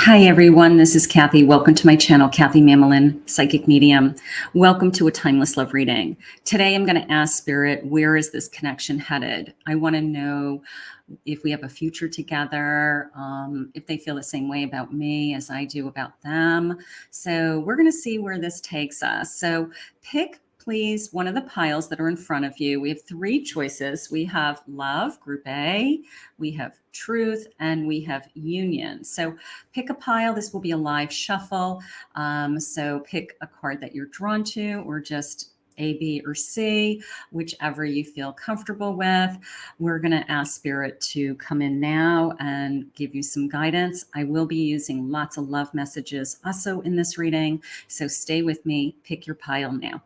Hi everyone, this is Kathy. Welcome to my channel, Kathy Mamolen, Psychic Medium. Welcome to a Timeless Love reading. Today I'm going to ask Spirit, where is this connection headed? I want to know if we have a future together, if they feel the same way about me as I do about them. So we're going to see where this takes us. So pick please one of the piles that are in front of you. We have three choices. We have love, group A, we have truth, and we have union. So pick a pile. This will be a live shuffle. So pick a card that you're drawn to, or just A, B, or C, whichever you feel comfortable with. We're going to ask Spirit to come in now and give you some guidance. I will be using lots of love messages also in this reading. So stay with me. Pick your pile now.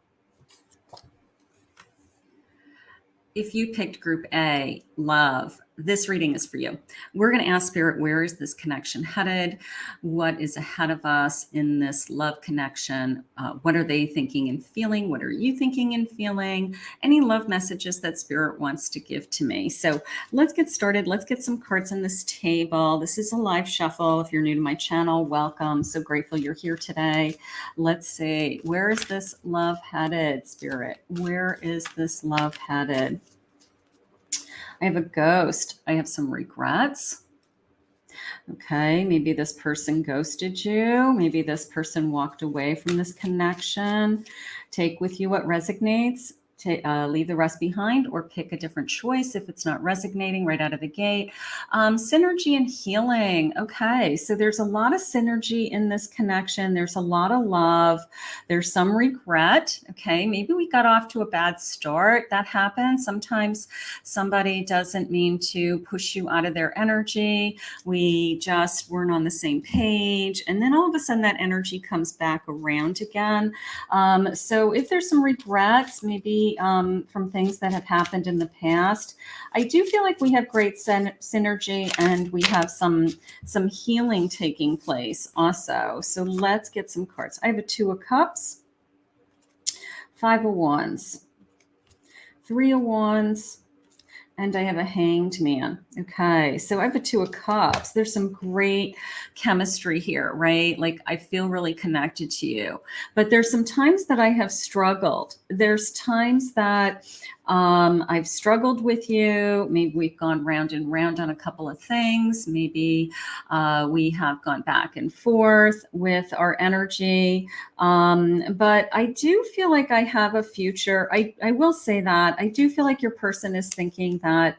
If you picked group A, love, this reading is for you. We're going to ask Spirit, where is this connection headed? What is ahead of us in this love connection? What are they thinking and feeling? What are you thinking and feeling? Any love messages that Spirit wants to give to me? So let's get started. Let's get some cards on this table. This is a live shuffle. If you're new to my channel, welcome. So grateful you're here today. Let's see. Where is this love headed, Spirit? Where is this love headed? I have a ghost. I have some regrets. Okay, maybe this person ghosted you. Maybe this person walked away from this connection. Take with you what resonates. Leave the rest behind, or pick a different choice if it's not resonating right out of the gate. Synergy and healing. Okay, so there's a lot of synergy in this connection. There's a lot of love. There's some regret. Okay, maybe we got off to a bad start. That happens. Sometimes somebody doesn't mean to push you out of their energy. We just weren't on the same page. And then all of a sudden that energy comes back around again. So if there's some regrets, maybe from things that have happened in the past, I do feel like we have great synergy, and we have some healing taking place also. So let's get some cards. I have a 2 of Cups, 5 of Wands, 3 of Wands, and I have a Hanged Man. Okay, so I have a 2 of Cups. There's some great chemistry here, right? Like I feel really connected to you. But there's some times that I have struggled. There's times that I've struggled with you. Maybe we've gone round and round on a couple of things. Maybe we have gone back and forth with our energy. But I do feel like I have a future. I will say that. I do feel like your person is thinking that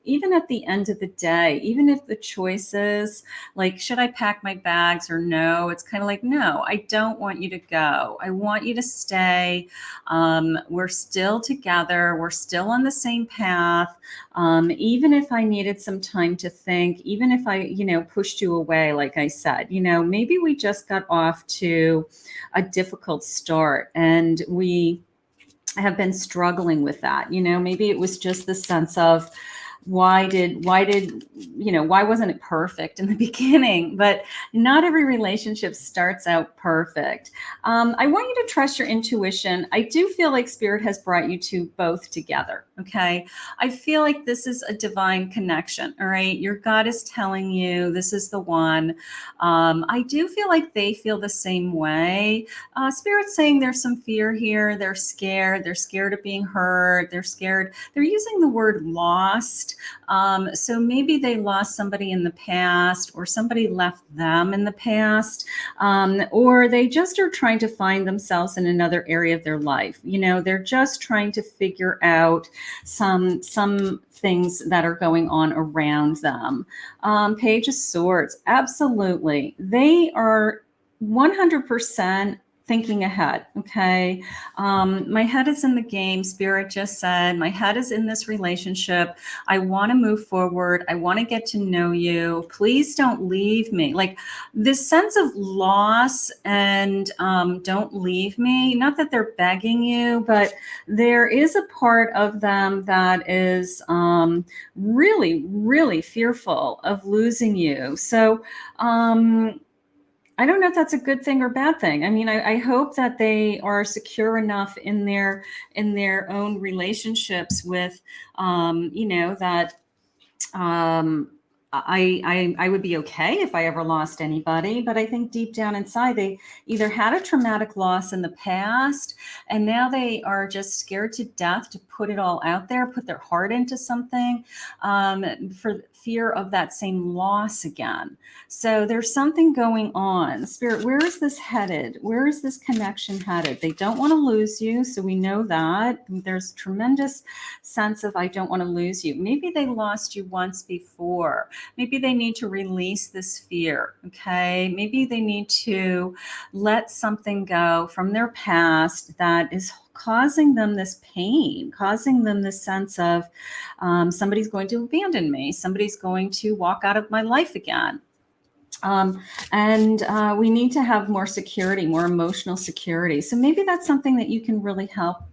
even at the end of the day, even if the choice is like, should I pack my bags or no? It's kind of like, no, I don't want you to go. I want you to stay. We're still together. We're still on the same path. Even if I needed some time to think, even if I, pushed you away, like I said, maybe we just got off to a difficult start, and we have been struggling with that. Maybe it was just the sense of, why wasn't it perfect in the beginning? But not every relationship starts out perfect. I want you to trust your intuition. I do feel like Spirit has brought you two both together. Okay. I feel like this is a divine connection. All right. Your God is telling you this is the one. I do feel like they feel the same way. Spirit's saying there's some fear here. They're scared. They're scared of being hurt. They're scared. They're using the word lost. So maybe they lost somebody in the past, or somebody left them in the past, or they just are trying to find themselves in another area of their life. They're just trying to figure out some things that are going on around them. Page of Swords. Absolutely. They are 100% thinking ahead. Okay. My head is in the game. Spirit just said, my head is in this relationship. I want to move forward. I want to get to know you. Please don't leave me. Like this sense of loss and don't leave me. Not that they're begging you, but there is a part of them that is really, really fearful of losing you. So, I don't know if that's a good thing or bad thing. I mean, I hope that they are secure enough in their own relationships with, that I would be okay if I ever lost anybody, but I think deep down inside, they either had a traumatic loss in the past, and now they are just scared to death to put it all out there, put their heart into something, for fear of that same loss again. So there's something going on. Spirit, where is this headed? Where is this connection headed? They don't want to lose you, so we know that. There's tremendous sense of, I don't want to lose you. Maybe they lost you once before. Maybe they need to release this fear, okay? Maybe they need to let something go from their past that is causing them this pain, causing them this sense of somebody's going to abandon me, somebody's going to walk out of my life again. And we need to have more security, more emotional security. So maybe that's something that you can really help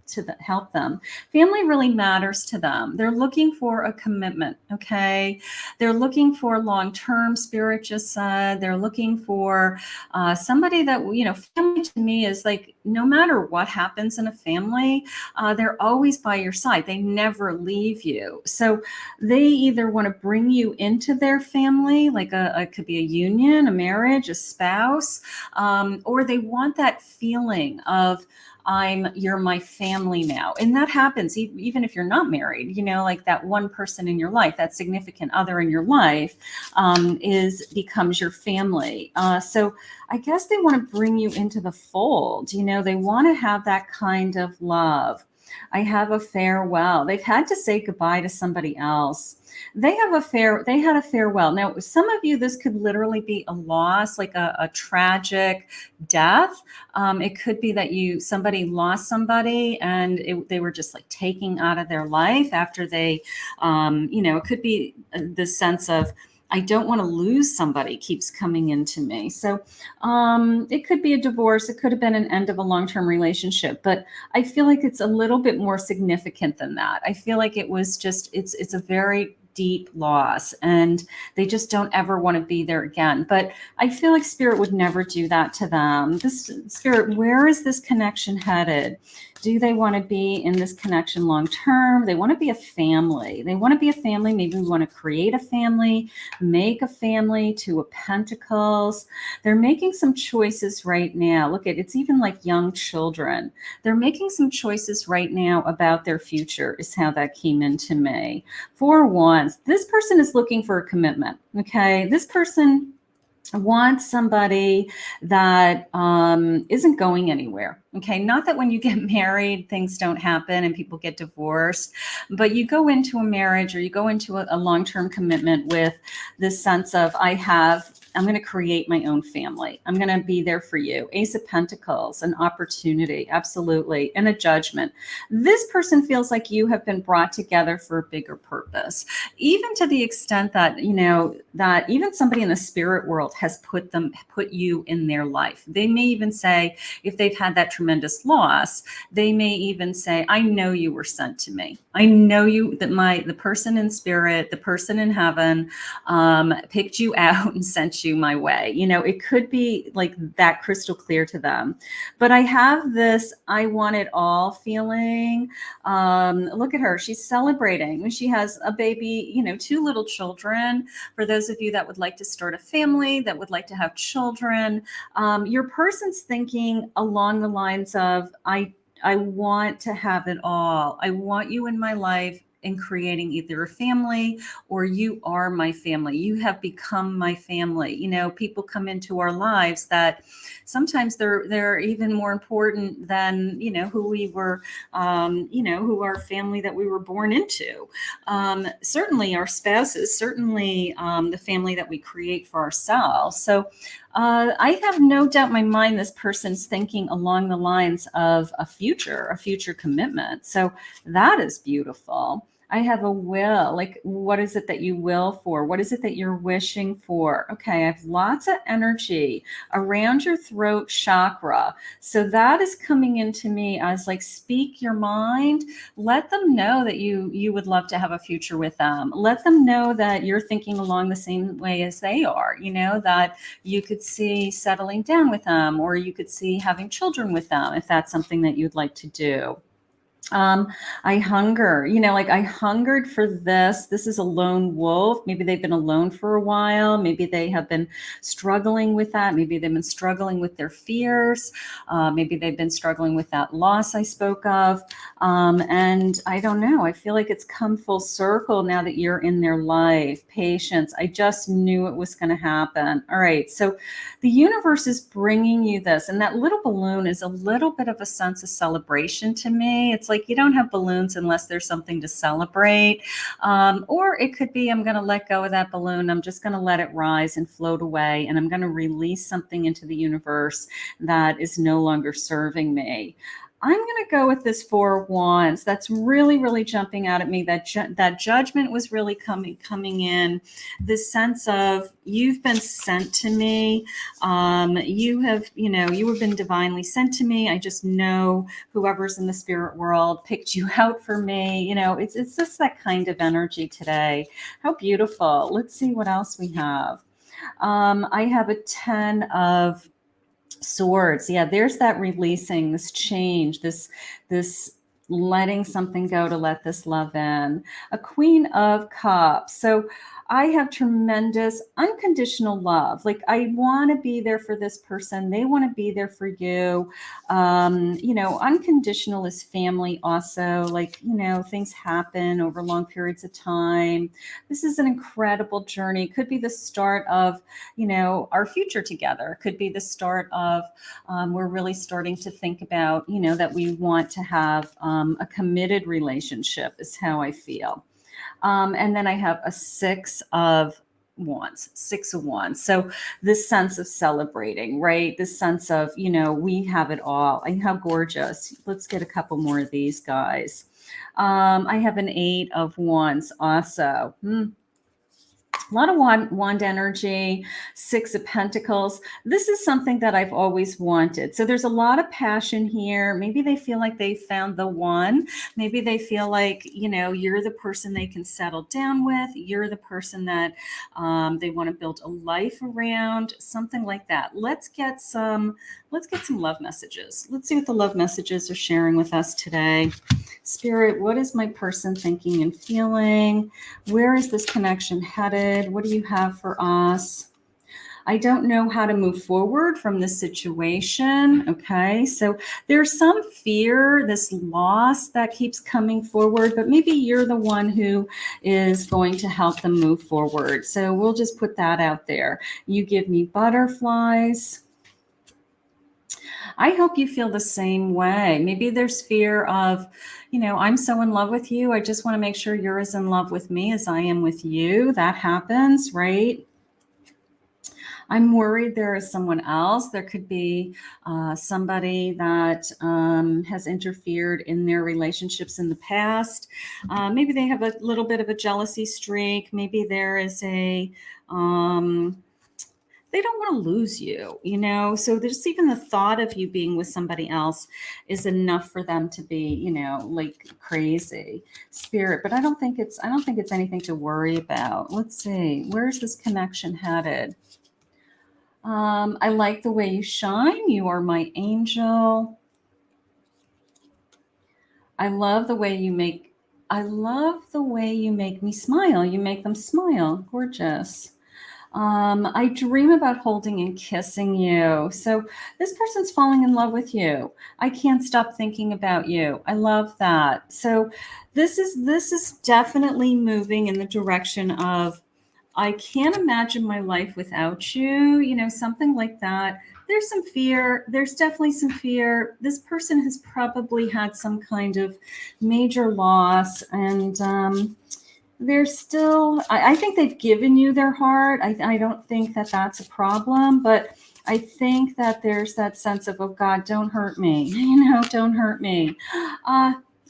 them. Family really matters to them. They're looking for a commitment. Okay. They're looking for long-term. Spirit just said they're looking for somebody that, family to me is like, no matter what happens in a family, they're always by your side. They never leave you. So they either want to bring you into their family, like it could be a union, a marriage, a spouse, or they want that feeling of, you're my family now. And that happens even if you're not married, like that one person in your life, that significant other in your life, becomes your family. So I guess they want to bring you into the fold. They want to have that kind of love. I have a farewell. They've had to say goodbye to somebody else. They had a farewell. Now, some of you, this could literally be a loss, like a tragic death. It could be that somebody lost somebody and they were just like taking out of their life after they, it could be the sense of, I don't want to lose somebody keeps coming into me. So it could be a divorce. It could have been an end of a long-term relationship, but I feel like it's a little bit more significant than that. I feel like it was just, it's a very deep loss and they just don't ever want to be there again. But I feel like Spirit would never do that to them. This Spirit, where is this connection headed? Do they want to be in this connection long term? They want to be a family. They want to be a family. Maybe we want to create a family, make a family, Two of Pentacles. They're making some choices right now. Look, it's even like young children. They're making some choices right now about their future is how that came into me. 4 Wands. This person is looking for a commitment. Okay. This person wants somebody that isn't going anywhere. Okay. Not that when you get married, things don't happen and people get divorced, but you go into a marriage or you go into a long-term commitment with this sense of, I'm going to create my own family. I'm going to be there for you. Ace of Pentacles, an opportunity. Absolutely. And a judgment. This person feels like you have been brought together for a bigger purpose, even to the extent that, that even somebody in the spirit world has put you in their life. They may even say, if they've had that tremendous loss, they may even say, I know you were sent to me. I know the person in spirit, the person in heaven, picked you out and sent you my way. It could be like that crystal clear to them. But I have this, I want it all feeling. Look at her. She's celebrating. She has a baby, 2 little children. For those of you that would like to start a family, that would like to have children, your person's thinking along the lines of, I want to have it all. I want you in my life in creating either a family or you are my family. You have become my family. People come into our lives that sometimes they're even more important than, who we were, who our family that we were born into. Certainly our spouses, certainly the family that we create for ourselves. So I have no doubt in my mind this person's thinking along the lines of a future commitment. So that is beautiful. I have a will. Like, what is it that you will for? What is it that you're wishing for? Okay, I have lots of energy around your throat chakra. So that is coming into me as like, speak your mind. Let them know that you would love to have a future with them. Let them know that you're thinking along the same way as they are, that you could see settling down with them, or you could see having children with them if that's something that you'd like to do. Um, I hunger, you know, like I hungered for this. This is a lone wolf. Maybe they've been alone for a while. Maybe they have been struggling with that. Maybe they've been struggling with their fears. Maybe they've been struggling with that loss I spoke of. And I don't know. I feel like it's come full circle now that you're in their life. Patience. I just knew it was going to happen. All right. So the universe is bringing you this. And that little balloon is a little bit of a sense of celebration to me. It's like you don't have balloons unless there's something to celebrate. Or it could be, I'm going to let go of that balloon. I'm just going to let it rise and float away. And I'm going to release something into the universe that is no longer serving me. I'm going to go with this Four of Wands. That's really, really jumping out at me. That judgment was really coming in. This sense of you've been sent to me. You have been divinely sent to me. I just know whoever's in the spirit world picked you out for me. You know, it's just that kind of energy today. How beautiful. Let's see what else we have. I have a 10 of Swords. Yeah, there's that releasing, this change, this letting something go to let this love in. A Queen of Cups. So I have tremendous unconditional love. Like I want to be there for this person. They want to be there for you. Unconditional is family also. Like, things happen over long periods of time. This is an incredible journey. Could be the start of, our future together. Could be the start of we're really starting to think about, that we want to have a committed relationship is how I feel. And then I have a Six of Wands. So this sense of celebrating, right? This sense of, we have it all. And how gorgeous. Let's get a couple more of these guys. I have an Eight of Wands also. A lot of wand energy, Six of Pentacles. This is something that I've always wanted. So there's a lot of passion here. Maybe they feel like they found the one. Maybe they feel like, you're the person they can settle down with. You're the person that they want to build a life around, something like that. Let's get some love messages. Let's see what the love messages are sharing with us today. Spirit, what is my person thinking and feeling? Where is this connection headed? What do you have for us? I don't know how to move forward from this situation. Okay, so there's some fear, this loss that keeps coming forward, but maybe you're the one who is going to help them move forward. So we'll just put that out there. You give me butterflies. I hope you feel the same way. Maybe there's fear of, I'm so in love with you. I just want to make sure you're as in love with me as I am with you. That happens, right? I'm worried there is someone else. There could be somebody that has interfered in their relationships in the past. Maybe they have a little bit of a jealousy streak. Maybe there is a... they don't want to lose you, so there's even the thought of you being with somebody else is enough for them to be, like crazy. Spirit, but I don't think it's anything to worry about. Let's see, where's this connection headed? I like the way you shine. You are my angel. I love the way you make me smile. You make them smile. Gorgeous. I dream about holding and kissing you. So this person's falling in love with you. I can't stop thinking about you. I love that. So this is definitely moving in the direction of, I can't imagine my life without you, something like that. There's some fear. There's definitely some fear. This person has probably had some kind of major loss, and they're still, I think they've given you their heart. I don't think that that's a problem, but I think that there's that sense of, oh God, don't hurt me, don't hurt me.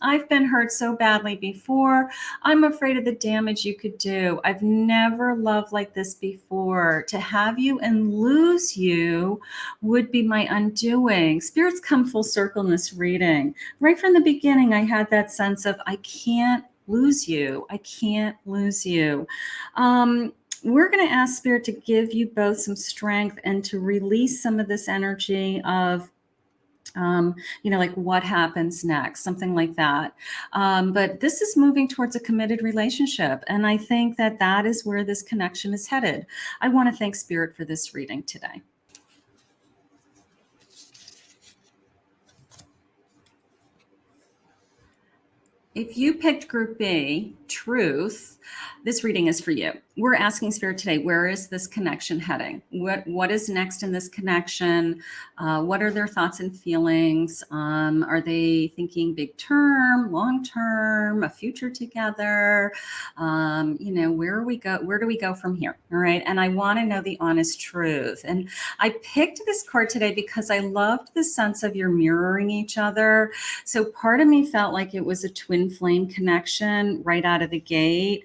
I've been hurt so badly before. I'm afraid of the damage you could do. I've never loved like this before. To have you and lose you would be my undoing. Spirits come full circle in this reading. Right from the beginning, I had that sense of, I can't lose you. I can't lose you. We're going to ask Spirit to give you both some strength and to release some of this energy of Like what happens next, something like that. But this is moving towards a committed relationship. And I think that that is where this connection is headed. I want to thank Spirit for this reading today. If you picked Group B, Truth, this reading is for you. We're asking Spirit today, where is this connection heading? What is next in this connection? What are their thoughts and feelings? Are they thinking big term, long term, a future together? Where do we go from here? All right. And I want to know the honest truth. And I picked this card today because I loved the sense of you're mirroring each other. So part of me felt like it was a twin flame connection right out of the gate.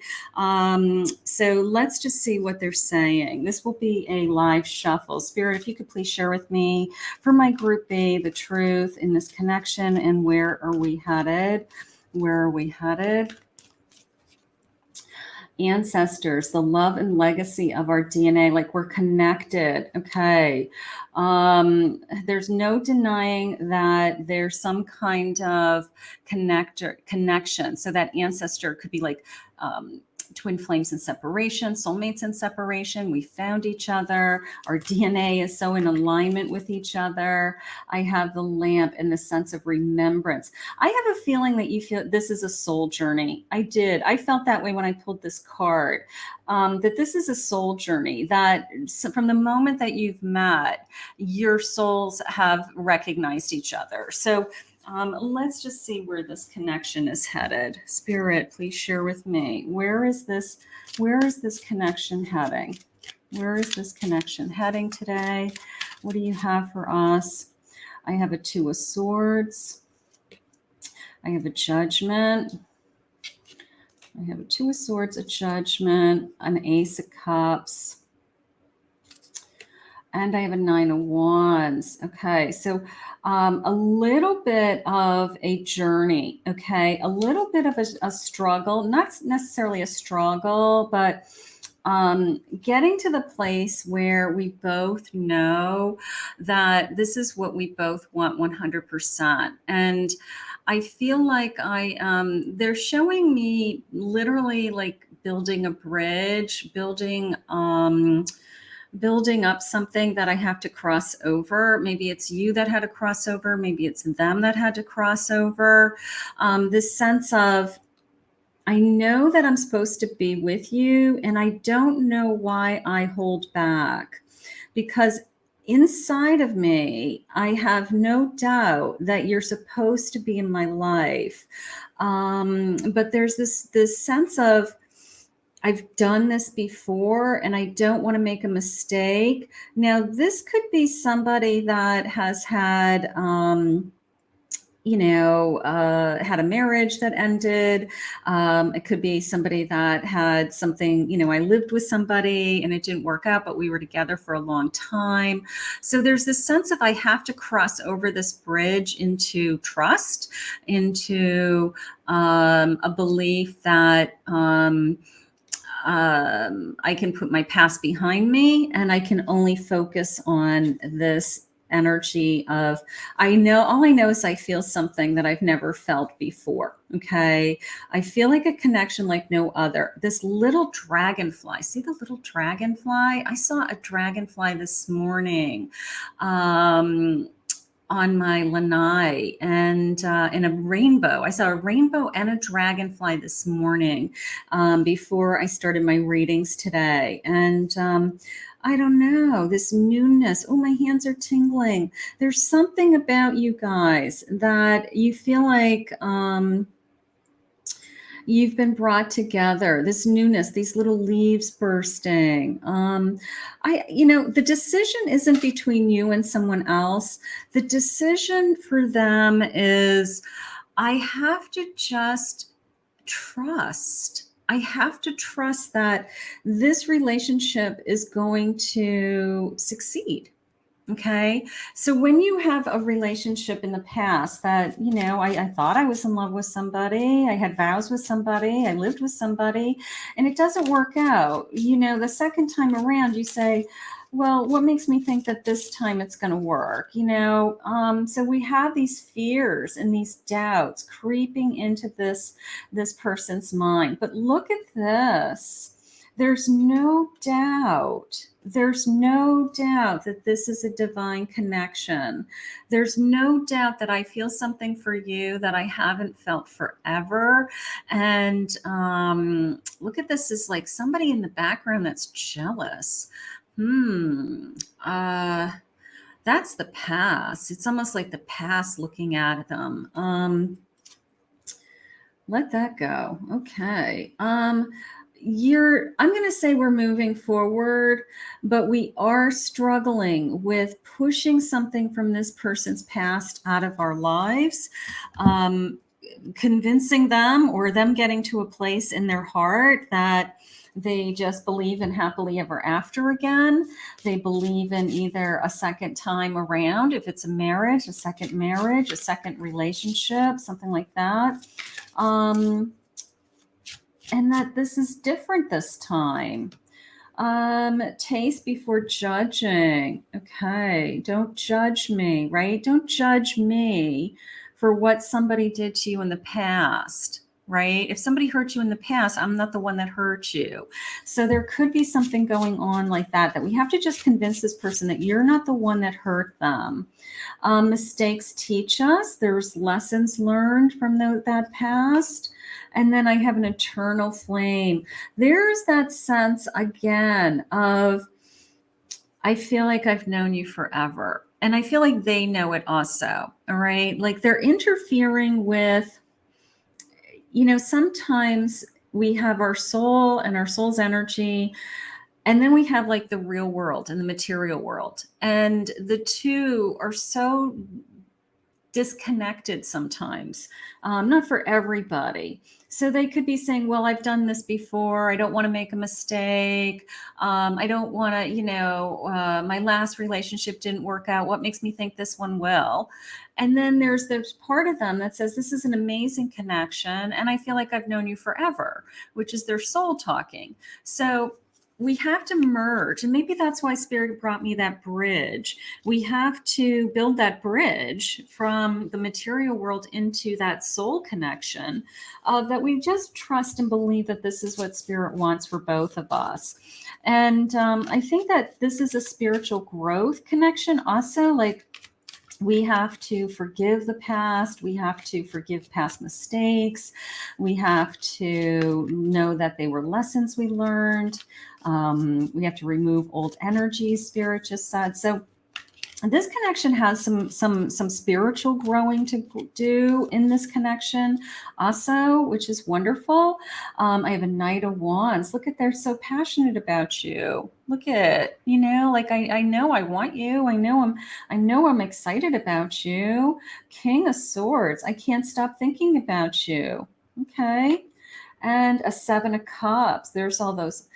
So let's just see what they're saying. This will be a live shuffle. Spirit, if you could please share with me for my Group B, the truth in this connection and where are we headed? Where are we headed? Ancestors, the love and legacy of our DNA, like we're connected. Okay. There's no denying that there's some kind of connection. So that ancestor could be like twin flames in separation, soulmates in separation. We found each other. Our DNA is so in alignment with each other. I have the lamp and the sense of remembrance. I have a feeling that you feel this is a soul journey. I did. I felt that way when I pulled this card, that this is a soul journey, that from the moment that you've met, your souls have recognized each other. So let's just see where this connection is headed. Spirit, please share with me. Where is this connection heading? Where is this connection heading today? What do you have for us? I have a Two of Swords. I have a Judgment. I have a Two of Swords, a Judgment, an Ace of Cups. And I have a Nine of Wands. Okay, so a little bit of a journey. Okay, a little bit of a struggle, not necessarily a struggle, but getting to the place where we both know that this is what we both want 100%. And I feel like they're showing me literally like building a bridge, building up something that I have to cross over. Maybe it's you that had to cross over. Maybe it's them that had to cross over. This sense of, I know that I'm supposed to be with you, and I don't know why I hold back, because inside of me, I have no doubt that you're supposed to be in my life. But there's this sense of, I've done this before and I don't want to make a mistake. Now, this could be somebody that has had, had a marriage that ended. It could be somebody that had something, I lived with somebody and it didn't work out, but we were together for a long time. So there's this sense of I have to cross over this bridge into trust, into a belief that I can put my past behind me and I can only focus on this energy of, all I know is I feel something that I've never felt before. Okay. I feel like a connection like no other. This little dragonfly, see the little dragonfly? I saw a dragonfly this morning. On my lanai and in a rainbow. I saw a rainbow and a dragonfly this morning before I started my readings today. And I don't know, this newness. Oh, my hands are tingling. There's something about you guys that you feel like you've been brought together, this newness, these little leaves bursting. The decision isn't between you and someone else. The decision for them is, I have to just trust. I have to trust that this relationship is going to succeed. Okay. So when you have a relationship in the past that, I thought I was in love with somebody, I had vows with somebody, I lived with somebody, and it doesn't work out, the second time around you say, Well, what makes me think that this time it's going to work? So we have these fears and these doubts creeping into this person's mind. But look at this. There's no doubt. There's no doubt that this is a divine connection. There's no doubt that I feel something for you that I haven't felt forever. And look at this as like somebody in the background that's jealous. Hmm. Uh, that's the past. It's almost like the past looking at them. Let that go. Okay. I'm going to say we're moving forward, but we are struggling with pushing something from this person's past out of our lives. Convincing them or them getting to a place in their heart that they just believe in happily ever after again. They believe in either a second time around, if it's a marriage, a second relationship, something like that. And that this is different this time. Taste before judging. Okay. Don't judge me, right? Don't judge me for what somebody did to you in the past, right? If somebody hurt you in the past, I'm not the one that hurt you. So there could be something going on like that we have to just convince this person that you're not the one that hurt them. Mistakes teach us. There's lessons learned from that past. And then I have an eternal flame. There's that sense again of, I feel like I've known you forever. And I feel like they know it also. All right. Like they're interfering with, sometimes we have our soul and our soul's energy. And then we have like the real world and the material world. And the two are so disconnected sometimes, not for everybody. So they could be saying, well, I've done this before. I don't want to make a mistake. I don't want to, my last relationship didn't work out. What makes me think this one will? And then there's part of them that says, this is an amazing connection. And I feel like I've known you forever, which is their soul talking. So we have to merge. And maybe that's why Spirit brought me that bridge. We have to build that bridge from the material world into that soul connection, that we just trust and believe that this is what Spirit wants for both of us. And I think that this is a spiritual growth connection also. Like, we have to forgive the past. We have to forgive past mistakes. We have to know that they were lessons we learned. We have to remove old energies, Spirit just said. So this connection has some spiritual growing to do in this connection also, which is wonderful. I have a Knight of Wands. Look at, they're so passionate about you. Look at, like I know I want you. I know I'm excited about you. King of Swords. I can't stop thinking about you. Okay. And a Seven of Cups. There's all those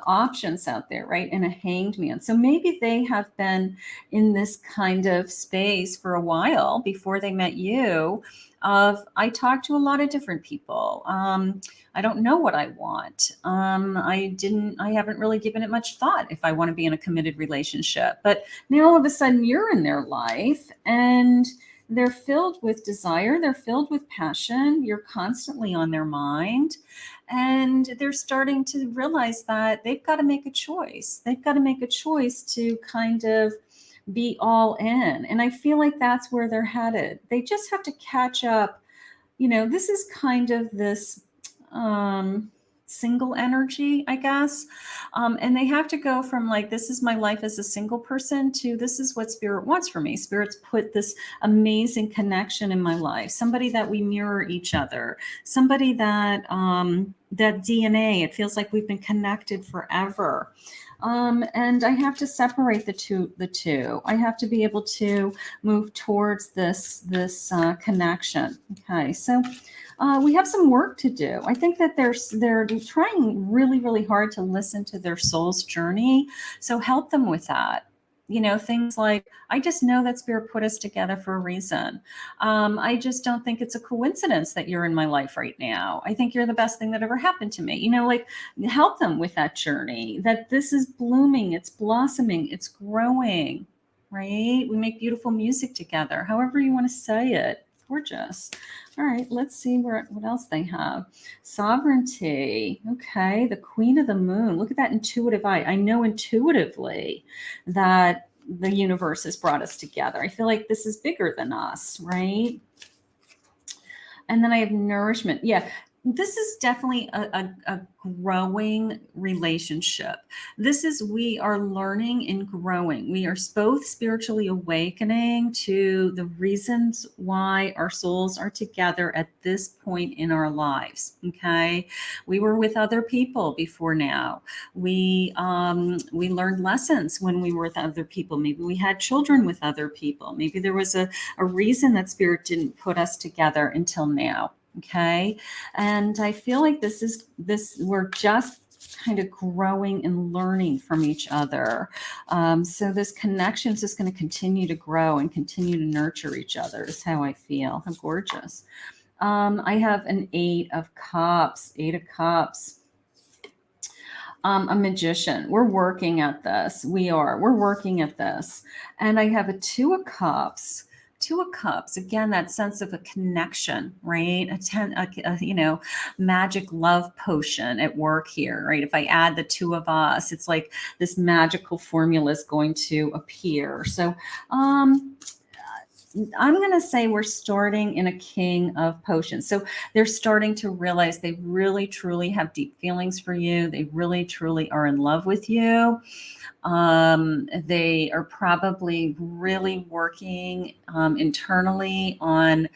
options out there, right? And a Hanged Man. So maybe they have been in this kind of space for a while before they met you. I talked to a lot of different people. I don't know what I want. I haven't really given it much thought if I want to be in a committed relationship. But now all of a sudden you're in their life and they're filled with desire. They're filled with passion. You're constantly on their mind. And they're starting to realize that they've got to make a choice. They've got to make a choice to kind of be all in. And I feel like that's where they're headed. They just have to catch up. This is kind of this single energy, I guess. And they have to go from like, this is my life as a single person, to this is what Spirit wants for me. Spirit's put this amazing connection in my life, somebody that we mirror each other, somebody that that DNA, it feels like we've been connected forever. And I have to separate the two. I have to be able to move towards this connection. Okay, so we have some work to do. I think that they're trying really, really hard to listen to their soul's journey. So help them with that. You know, things like, I just know that spirit put us together for a reason. I just don't think it's a coincidence that you're in my life right now. I think you're the best thing that ever happened to me. You know, like, help them with that journey, that this is blooming, it's blossoming, it's growing, right? We make beautiful music together, however you want to say it. Gorgeous. All right, let's see what else they have. Sovereignty. Okay, the Queen of the Moon. Look at that intuitive eye. I know intuitively that the universe has brought us together. I feel like this is bigger than us, right? And then I have nourishment. Yeah, this is definitely a growing relationship. This is, we are learning and growing. We are both spiritually awakening to the reasons why our souls are together at this point in our lives. Okay. We were with other people before now. We learned lessons when we were with other people. Maybe we had children with other people. Maybe there was a reason that spirit didn't put us together until now. Okay. And I feel like we're just kind of growing and learning from each other. So this connection is just going to continue to grow and continue to nurture each other is how I feel. How gorgeous. I have an 8 of Cups, a Magician. We're working at this. We're working at this. And I have a 2 of Cups. 2 of Cups, again, that sense of a connection, right? A magic love potion at work here, right? If I add the 2 of us, it's like this magical formula is going to appear. So I'm going to say we're starting in a King of Potions. So they're starting to realize they really, truly have deep feelings for you. They really, truly are in love with you. They are probably really working internally on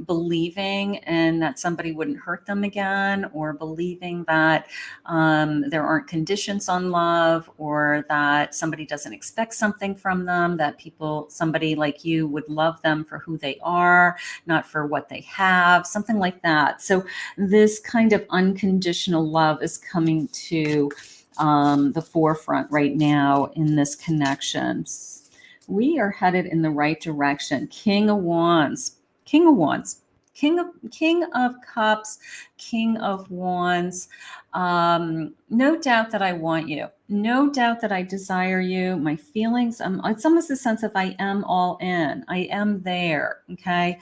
believing and that somebody wouldn't hurt them again, or believing that there aren't conditions on love, or that somebody doesn't expect something from them, that somebody like you would love them for who they are, not for what they have, something like that. So this kind of unconditional love is coming to the forefront right now in this connection. We are headed in the right direction. King of Wands, King of Wands, King of Cups, King of Wands. No doubt that I want you. No doubt that I desire you. My feelings, it's almost a sense of I am all in. I am there. Okay.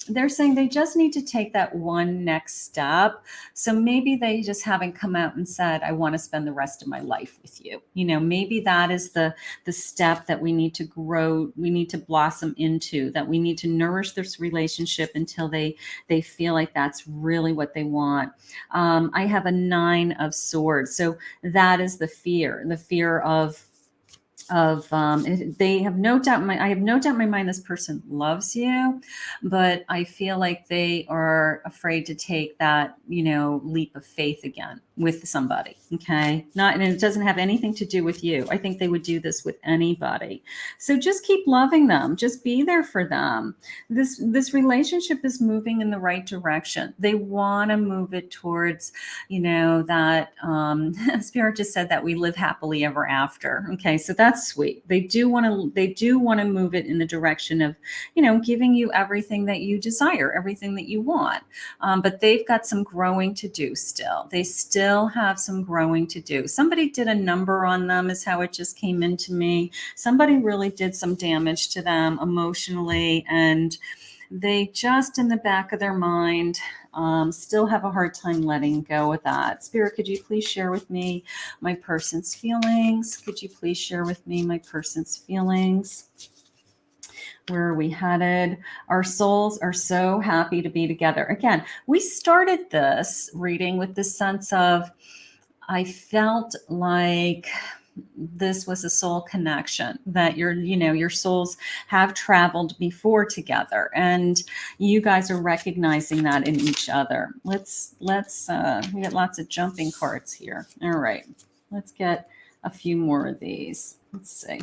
They're saying they just need to take that one next step. So maybe they just haven't come out and said, I want to spend the rest of my life with you. You know, maybe that is the step that we need to grow, we need to blossom into, that we need to nourish this relationship until they feel like that's really what they want. I have a 9 of Swords. So that is the fear of they have no doubt I have no doubt in my mind this person loves you, but I feel like they are afraid to take that, leap of faith again with somebody. Okay. And it doesn't have anything to do with you. I think they would do this with anybody. So just keep loving them. Just be there for them. This relationship is moving in the right direction. They want to move it towards, that Spirit just said that we live happily ever after. Okay. So that's sweet. They do want to move it in the direction of, giving you everything that you desire, everything that you want. But they've got some growing to do still. They still have some growing to do. Somebody did a number on them is how it just came into me. Somebody really did some damage to them emotionally, and they just in the back of their mind still have a hard time letting go of that. Spirit, could you please share with me my person's feelings? Could you please share with me my person's feelings? Where are we headed? Our souls are so happy to be together. Again, we started this reading with this sense of, I felt like this was a soul connection, that your souls have traveled before together, and you guys are recognizing that in each other. Let's we got lots of jumping cards here. All right, let's get a few more of these. Let's see.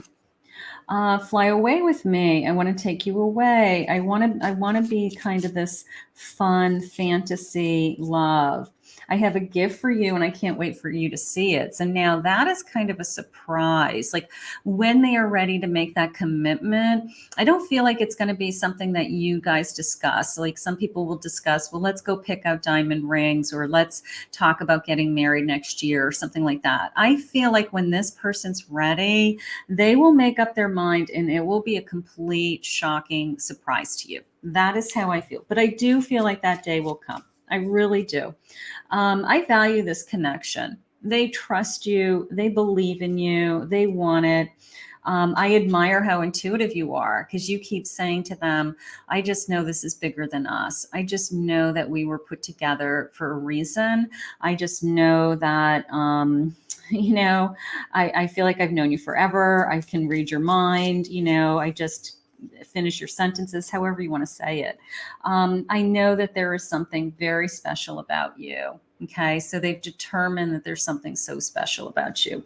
Fly away with me. I want to take you away. I want to be kind of this fun fantasy love. I have a gift for you and I can't wait for you to see it. So now that is kind of a surprise. Like when they are ready to make that commitment, I don't feel like it's going to be something that you guys discuss. Like some people will discuss, well, let's go pick out diamond rings, or let's talk about getting married next year or something like that. I feel like when this person's ready, they will make up their mind and it will be a complete shocking surprise to you. That is how I feel. But I do feel like that day will come. I really do. I value this connection. They trust you. They believe in you. They want it. I admire how intuitive you are, because you keep saying to them, I just know this is bigger than us. I just know that we were put together for a reason. I just know that, I feel like I've known you forever. I can read your mind. I just finish your sentences, however you want to say it. I know that there is something very special about you. Okay. So they've determined that there's something so special about you.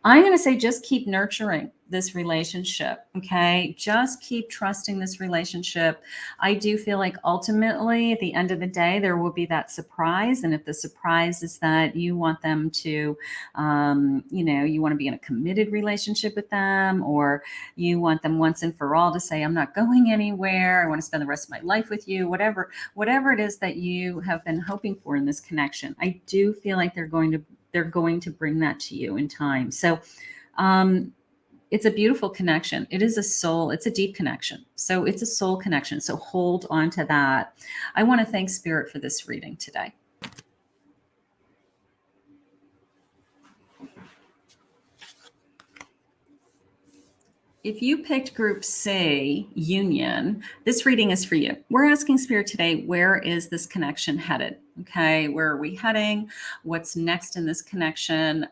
I'm going to say just keep nurturing this relationship, okay? Just keep trusting this relationship. I do feel like ultimately at the end of the day, there will be that surprise. And if the surprise is that you want them to, you want to be in a committed relationship with them, or you want them once and for all to say, I'm not going anywhere. I want to spend the rest of my life with you, whatever it is that you have been hoping for in this connection. I do feel like they're going to bring that to you in time. So it's a beautiful connection. It's a deep connection. So it's a soul connection. So hold on to that. I want to thank Spirit for this reading today. If you picked Group C, Union, this reading is for you. We're asking Spirit today, where is this connection headed? Okay, where are we heading? What's next in this connection?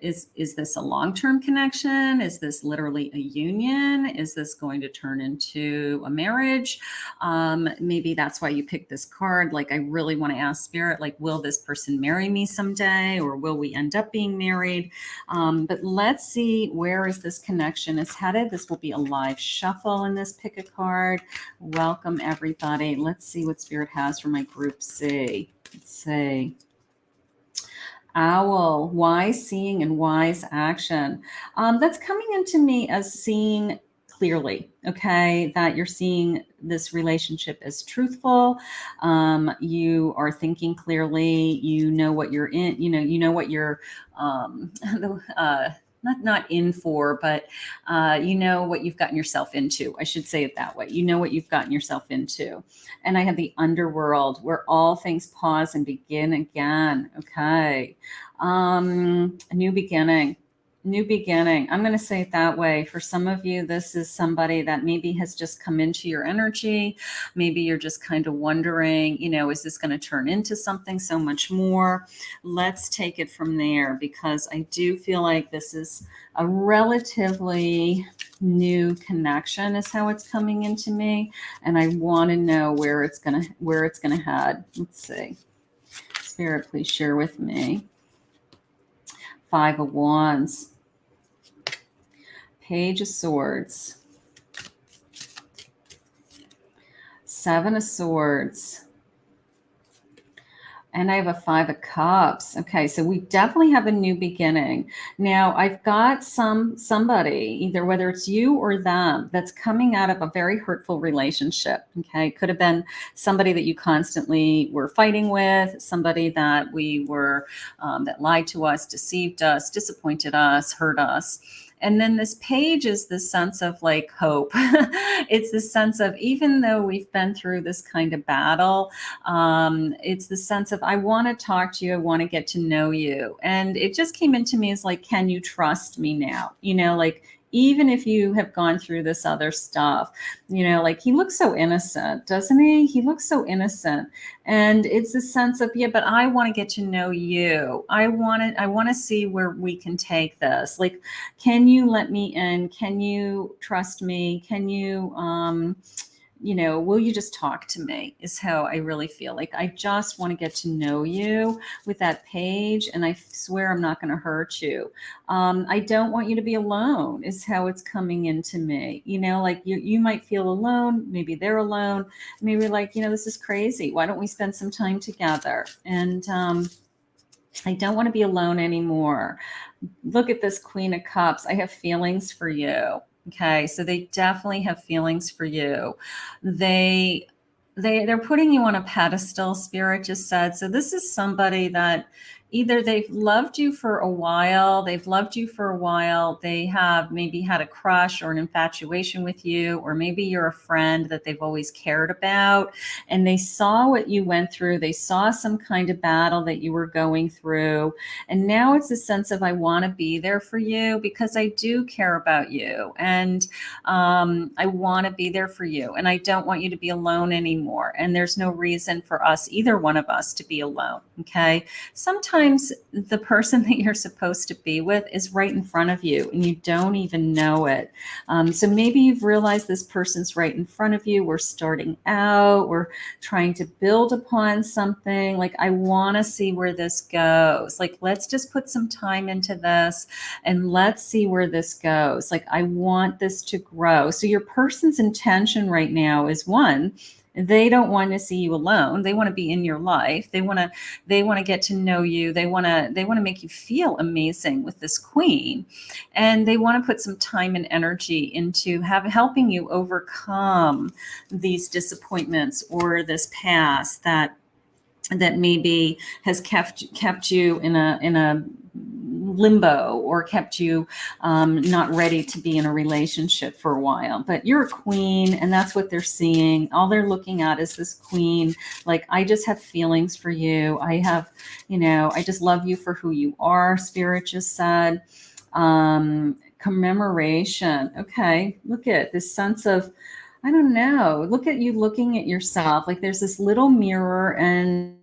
Is this a long-term connection? Is this literally a union? Is this going to turn into a marriage? Maybe that's why you picked this card. Like, I really want to ask Spirit, like, will this person marry me someday, or will we end up being married? But let's see, where is this connection is headed? This will be a live shuffle in this pick a card. Welcome, everybody. Let's see what Spirit has for my Group C. Let's see. Owl, wise seeing and wise action. That's coming into me as seeing clearly, okay, that you're seeing this relationship as truthful. You are thinking clearly, you know what you're in, you know what you're not in for, but you know what you've gotten yourself into. I should say it that way. You know what you've gotten yourself into. And I have the underworld, where all things pause and begin again. Okay. A new beginning. New beginning. I'm going to say it that way. For some of you, this is somebody that maybe has just come into your energy. Maybe you're just kind of wondering, is this going to turn into something so much more? Let's take it from there, because I do feel like this is a relatively new connection is how it's coming into me. And I want to know where it's going to head. Let's see. Spirit, please share with me. 5 of Wands. Page of Swords. 7 of Swords. And I have a 5 of Cups. Okay, so we definitely have a new beginning. Now, I've got somebody, either whether it's you or them, that's coming out of a very hurtful relationship. Okay, could have been somebody that you constantly were fighting with, somebody that we were that lied to us, deceived us, disappointed us, hurt us. And then this page is this sense of like hope. It's this sense of, even though we've been through this kind of battle, it's the sense of, I want to talk to you. I want to get to know you. And it just came into me as like, can you trust me now? Like, even if you have gone through this other stuff, like, he looks so innocent, doesn't he? He looks so innocent. And it's a sense of, yeah, but I want to get to know you. I want to see where we can take this. Like, can you let me in? Can you trust me? Can you, will you just talk to me is how I really feel. Like I just want to get to know you with that page, and I swear I'm not going to hurt you. I don't want you to be alone is how it's coming into me. Like you might feel alone, maybe they're alone, maybe like, this is crazy. Why don't we spend some time together? And I don't want to be alone anymore. Look at this Queen of Cups. I have feelings for you. Okay, so they definitely have feelings for you. They're putting you on a pedestal, Spirit just said. So this is somebody that either they've loved you for a while, they have maybe had a crush or an infatuation with you, or maybe you're a friend that they've always cared about, and they saw what you went through. They saw some kind of battle that you were going through, and now it's a sense of, I want to be there for you because I do care about you, and I want to be there for you, and I don't want you to be alone anymore. And there's no reason for us, either one of us, to be alone. Okay. Sometimes the person that you're supposed to be with is right in front of you and you don't even know it. So maybe you've realized this person's right in front of you. We're starting out, we're trying to build upon something. Like, I want to see where this goes. Like, let's just put some time into this and let's see where this goes. Like, I want this to grow. So your person's intention right now is, one, they don't want to see you alone. They want to be in your life. They want to get to know you. They want to make you feel amazing with this Queen. And they want to put some time and energy into helping you overcome these disappointments or this past that maybe has kept you in a limbo, or kept you not ready to be in a relationship for a while. But you're a Queen, and that's what they're seeing. All they're looking at is this Queen. Like, I just have feelings for you. I just love you for who you are, Spirit just said. Commemoration. Okay, look at this sense of, I don't know, look at you looking at yourself. Like, there's this little mirror, and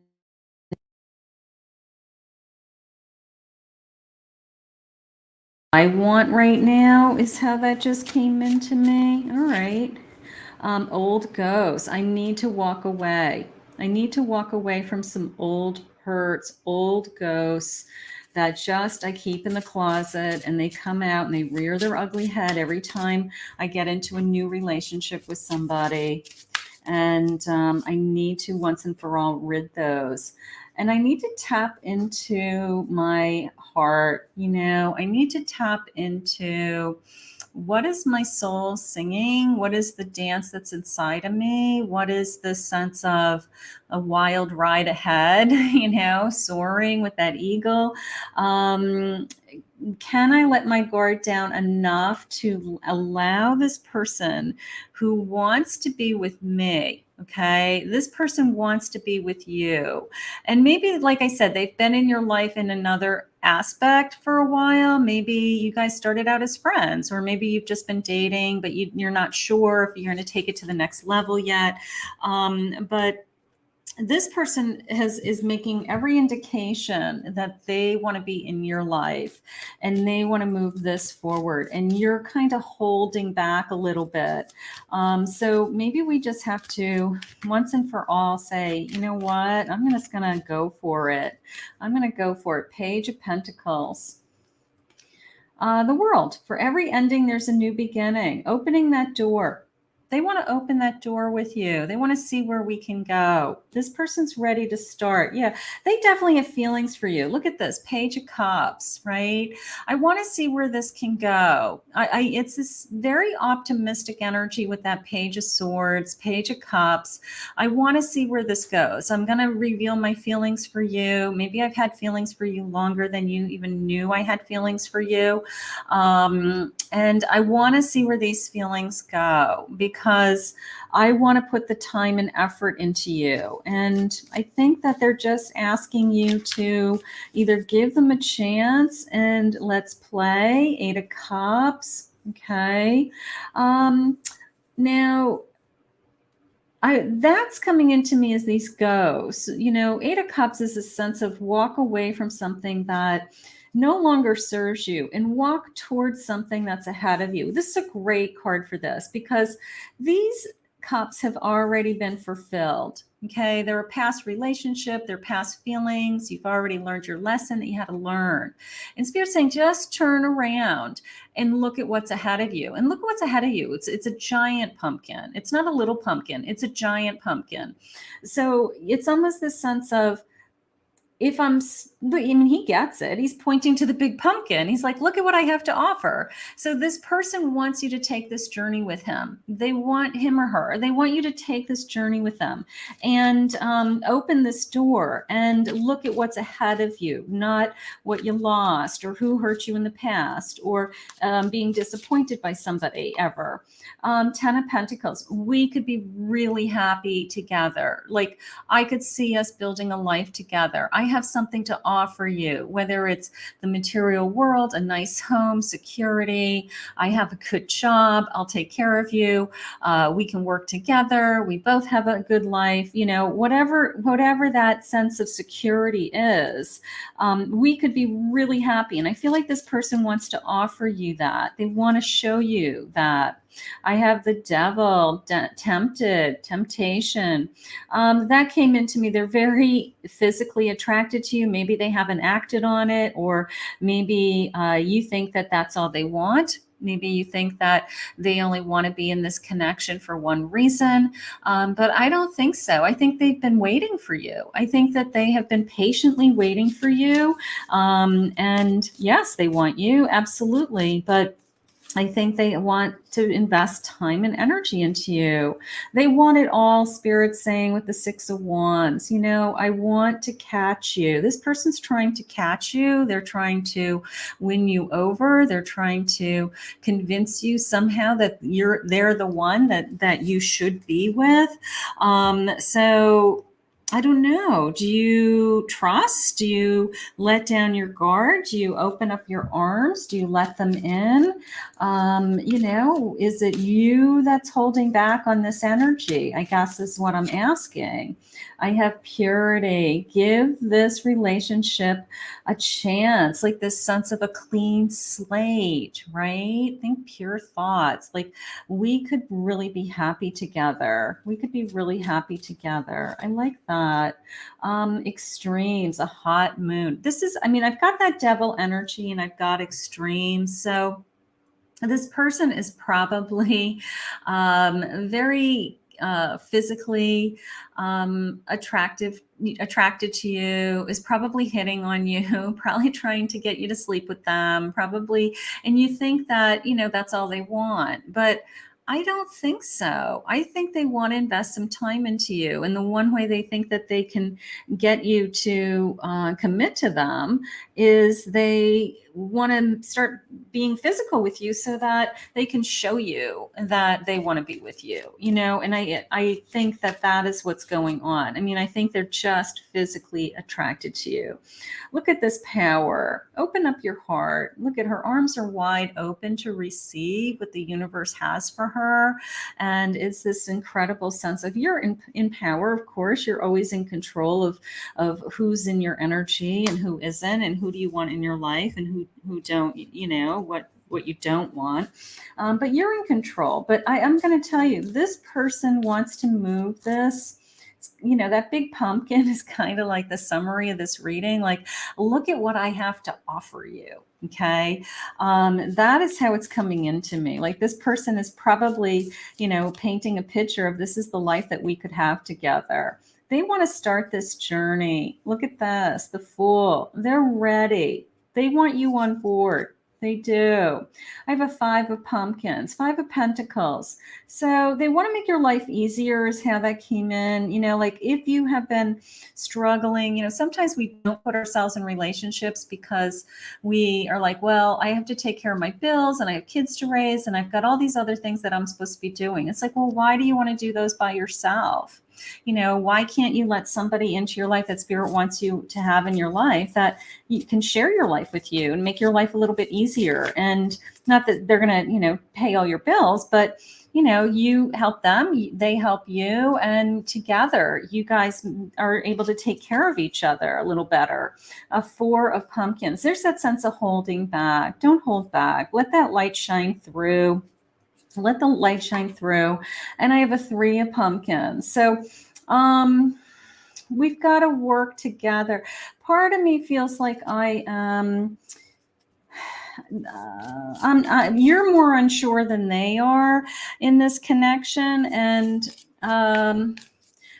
I want right now is how that just came into me. All right. Old ghosts. I need to walk away. I need to walk away from some old hurts, old ghosts that just I keep in the closet, and they come out and they rear their ugly head every time I get into a new relationship with somebody. And I need to once and for all rid those. And I need to tap into my heart. I need to tap into, what is my soul singing? What is the dance that's inside of me? What is the sense of a wild ride ahead, soaring with that eagle? Can I let my guard down enough to allow this person who wants to be with me? Okay, this person wants to be with you. And maybe, like I said, they've been in your life in another aspect for a while. Maybe you guys started out as friends, or maybe you've just been dating, but you're not sure if you're going to take it to the next level yet. But this person is making every indication that they want to be in your life and they want to move this forward, and you're kind of holding back a little bit. So maybe we just have to once and for all say, you know what, I'm just going to go for it. I'm going to go for it. Page of Pentacles. The World. For every ending, there's a new beginning. Opening that door. They want to open that door with you. They want to see where we can go. This person's ready to start. Yeah, they definitely have feelings for you. Look at this Page of Cups, right? I want to see where this can go. It's this very optimistic energy with that Page of Swords, Page of Cups. I want to see where this goes. I'm going to reveal my feelings for you. Maybe I've had feelings for you longer than you even knew I had feelings for you. And I want to see where these feelings go, because I want to put the time and effort into you. And I think that they're just asking you to either give them a chance and let's play. 8 of Cups. Okay. Now, that's coming into me as these ghosts. 8 of Cups is a sense of walk away from something that no longer serves you and walk towards something that's ahead of you. This is a great card for this, because these cups have already been fulfilled. Okay, they're a past relationship, they're past feelings. You've already learned your lesson that you had to learn. And Spirit's saying, just turn around and look at what's ahead of you. And look at what's ahead of you. It's a giant pumpkin. It's not a little pumpkin, it's a giant pumpkin. So it's almost this sense of, if I mean, he gets it. He's pointing to the big pumpkin. He's like, look at what I have to offer. So this person wants you to take this journey with him. They want him or her. They want you to take this journey with them and open this door and look at what's ahead of you, not what you lost or who hurt you in the past or being disappointed by somebody ever. 10 of Pentacles. We could be really happy together. Like, I could see us building a life together. I have something to offer you, whether it's the material world, a nice home, security. I have a good job. I'll take care of you. We can work together. We both have a good life. You know, whatever that sense of security is, we could be really happy. And I feel like this person wants to offer you that. They want to show you that. I have the devil, temptation. That came into me. They're very physically attracted to you. Maybe they haven't acted on it, or maybe you think that that's all they want. Maybe you think that they only want to be in this connection for one reason. But I don't think so. I think they've been waiting for you. I think that they have been patiently waiting for you. And yes, they want you. Absolutely. But I think they want to invest time and energy into you. They want it all, Spirit's saying with the 6 of Wands. You know, I want to catch you. This person's trying to catch you. They're trying to win you over. They're trying to convince you somehow that they're the one that you should be with. So I don't know. Do you trust? Do you let down your guard? Do you open up your arms? Do you let them in? You know, is it you that's holding back on this energy? I guess is what I'm asking. I have purity. Give this relationship a chance, like this sense of a clean slate, right? Think pure thoughts. Like, we could really be happy together. We could be really happy together. I like that. Extremes, a hot moon. This is, I mean, I've got that devil energy and I've got extremes. So this person is probably very physically attracted to you, is probably hitting on you, probably trying to get you to sleep with them, probably, and you think that, you know, that's all they want. But I don't think so. I think they want to invest some time into you. And the one way they think that they can get you to commit to them is they want to start being physical with you so that they can show you that they want to be with you, you know? And I think that is what's going on. I mean, I think they're just physically attracted to you. Look at this power. Open up your heart. Look at her arms are wide open to receive what the universe has for her. And it's this incredible sense of you're in power. Of course, you're always in control of who's in your energy and who isn't, and who do you want in your life and who don't, you know, what you don't want. But you're in control. But I'm going to tell you, this person wants to move this. You know, that big pumpkin is kind of like the summary of this reading. Like, look at what I have to offer you. Okay. That is how it's coming into me. Like, this person is probably, you know, painting a picture of this is the life that we could have together. They want to start this journey. Look at this, the Fool. They're ready. They want you on board. They do. I have a 5 of Pumpkins, 5 of Pentacles. So they want to make your life easier is how that came in. You know, like, if you have been struggling, you know, sometimes we don't put ourselves in relationships because we are like, well, I have to take care of my bills and I have kids to raise and I've got all these other things that I'm supposed to be doing. It's like, well, why do you want to do those by yourself? You know, why can't you let somebody into your life that Spirit wants you to have in your life, that you can share your life with you and make your life a little bit easier? And not that they're going to, you know, pay all your bills, but, you know, you help them, they help you, and together you guys are able to take care of each other a little better. A 4 of Pumpkins. There's that sense of holding back. Don't hold back. Let that light shine through. Let the light shine through. And I have a 3 of pumpkins. So we've got to work together. Part of me feels like I am, you're more unsure than they are in this connection. And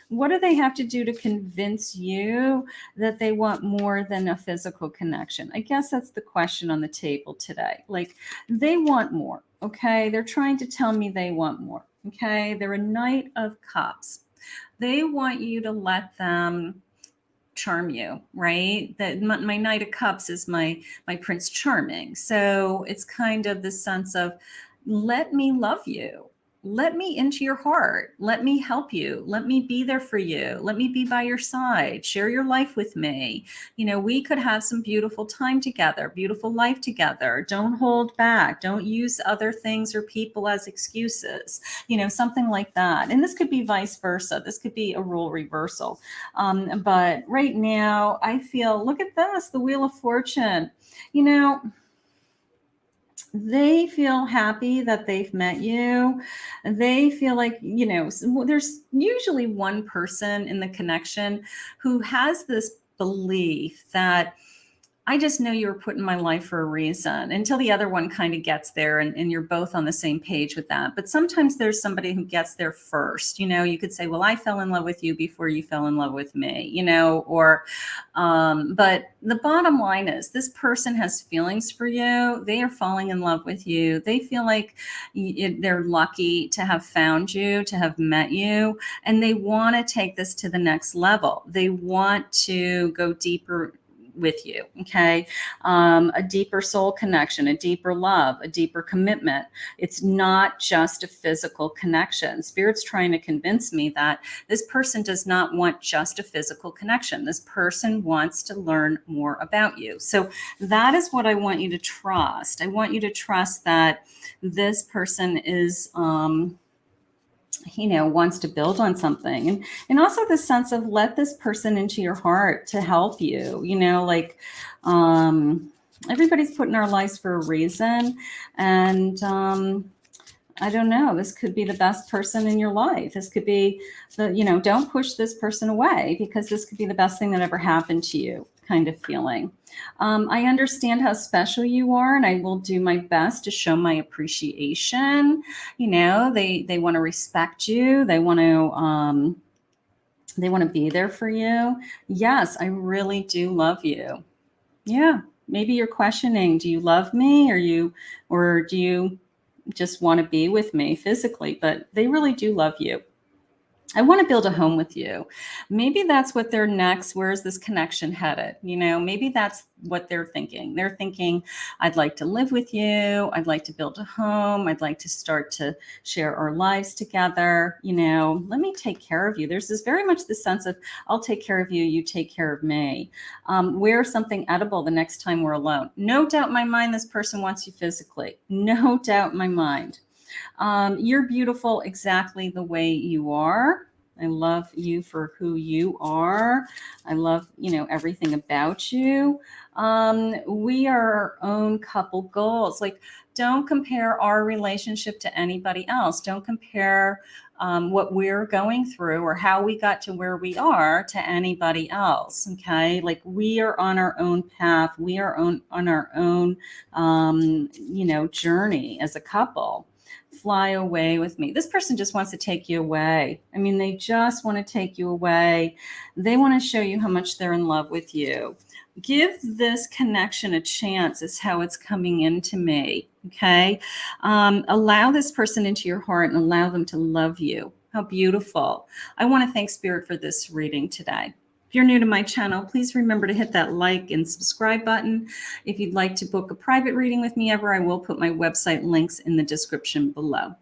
what do they have to do to convince you that they want more than a physical connection? I guess that's the question on the table today. Like, they want more. Okay. They're trying to tell me they want more. Okay. They're a Knight of Cups. They want you to let them charm you, right? That my Knight of Cups is my Prince Charming. So it's kind of the sense of, let me love you. Let me into your heart. Let me help you. Let me be there for you. Let me be by your side. Share your life with me. You know, we could have some beautiful time together, beautiful life together. Don't hold back. Don't use other things or people as excuses, you know, something like that. And this could be vice versa. This could be a role reversal. But right now I feel, look at this, the Wheel of Fortune, you know, they feel happy that they've met you. They feel like, you know, there's usually one person in the connection who has this belief that, I just know you were put in my life for a reason, until the other one kind of gets there and you're both on the same page with that. But sometimes there's somebody who gets there first. You know, you could say, well, I fell in love with you before you fell in love with me, you know, or, but the bottom line is, this person has feelings for you. They are falling in love with you. They feel like they're lucky to have found you, to have met you, and they want to take this to the next level. They want to go deeper with you. Okay. A deeper soul connection, a deeper love, a deeper commitment. It's not just a physical connection. Spirit's trying to convince me that this person does not want just a physical connection. This person wants to learn more about you. So that is what I want you to trust. I want you to trust that this person is, you know, wants to build on something. And also the sense of, let this person into your heart to help you, you know, like, everybody's put in our lives for a reason. And, I don't know, this could be the best person in your life. This could be the, you know, don't push this person away, because this could be the best thing that ever happened to you kind of feeling. I understand how special you are, and I will do my best to show my appreciation. You know, they want to respect you. They want to be there for you. Yes, I really do love you. Yeah. Maybe you're questioning, do you love me, or do you just want to be with me physically? But they really do love you. I want to build a home with you. Maybe that's what they're next. Where is this connection headed? You know, maybe that's what they're thinking. They're thinking, I'd like to live with you. I'd like to build a home. I'd like to start to share our lives together. You know, let me take care of you. There's this very much the sense of, I'll take care of you. You take care of me. Wear something edible the next time we're alone. No doubt in my mind, this person wants you physically. No doubt in my mind. You're beautiful exactly the way you are. I love you for who you are. I love, you know, everything about you. We are our own couple goals. Like, don't compare our relationship to anybody else. Don't compare what we're going through or how we got to where we are to anybody else. Okay. Like, we are on our own path. We are on our own, you know, journey as a couple. Fly away with me. This person just wants to take you away. I mean, they just want to take you away. They want to show you how much they're in love with you. Give this connection a chance, is how it's coming into me. Okay. Allow this person into your heart and allow them to love you. How beautiful. I want to thank Spirit for this reading today. If you're new to my channel, please remember to hit that like and subscribe button. If you'd like to book a private reading with me ever, I will put my website links in the description below.